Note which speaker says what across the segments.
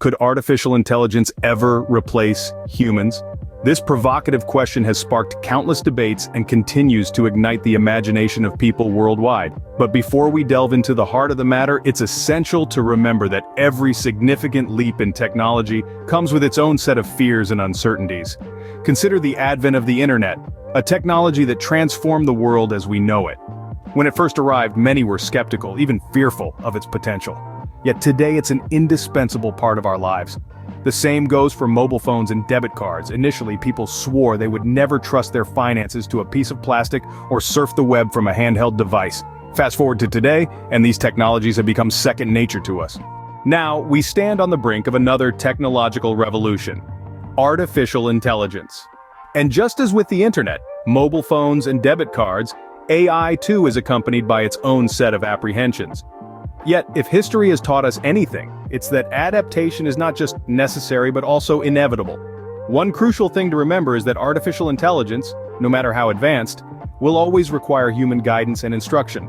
Speaker 1: Could artificial intelligence ever replace humans? This provocative question has sparked countless debates and continues to ignite the imagination of people worldwide. But before we delve into the heart of the matter, it's essential to remember that every significant leap in technology comes with its own set of fears and uncertainties. Consider the advent of the internet, a technology that transformed the world as we know it. When it first arrived, many were skeptical, even fearful of its potential. Yet today it's an indispensable part of our lives. The same goes for mobile phones and debit cards. Initially, people swore they would never trust their finances to a piece of plastic or surf the web from a handheld device. Fast forward to today, and these technologies have become second nature to us. Now, we stand on the brink of another technological revolution: artificial intelligence. And just as with the internet, mobile phones and debit cards, AI too is accompanied by its own set of apprehensions. Yet, if history has taught us anything, it's that adaptation is not just necessary but also inevitable. One crucial thing to remember is that artificial intelligence, no matter how advanced, will always require human guidance and instruction.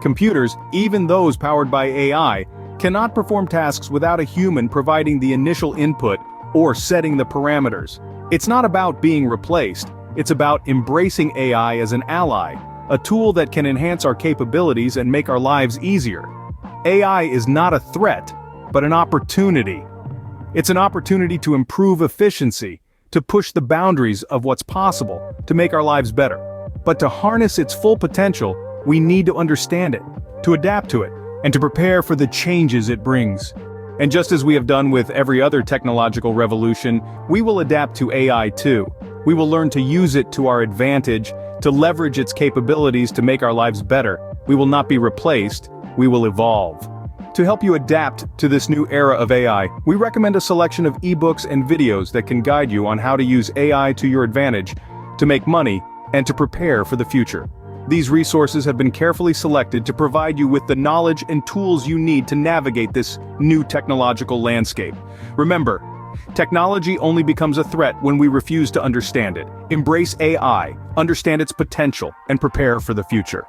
Speaker 1: Computers, even those powered by AI, cannot perform tasks without a human providing the initial input or setting the parameters. It's not about being replaced, it's about embracing AI as an ally, a tool that can enhance our capabilities and make our lives easier. AI is not a threat, but an opportunity. It's an opportunity to improve efficiency, to push the boundaries of what's possible, to make our lives better. But to harness its full potential, we need to understand it, to adapt to it, and to prepare for the changes it brings. And just as we have done with every other technological revolution, we will adapt to AI too. We will learn to use it to our advantage, to leverage its capabilities to make our lives better. We will not be replaced, we will evolve. To help you adapt to this new era of AI, we recommend a selection of ebooks and videos that can guide you on how to use AI to your advantage, to make money, and to prepare for the future. These resources have been carefully selected to provide you with the knowledge and tools you need to navigate this new technological landscape. Remember, technology only becomes a threat when we refuse to understand it. Embrace AI, understand its potential, and prepare for the future.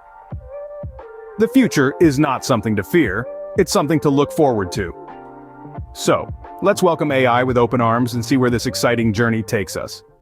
Speaker 1: The future is not something to fear, it's something to look forward to. So, let's welcome AI with open arms and see where this exciting journey takes us.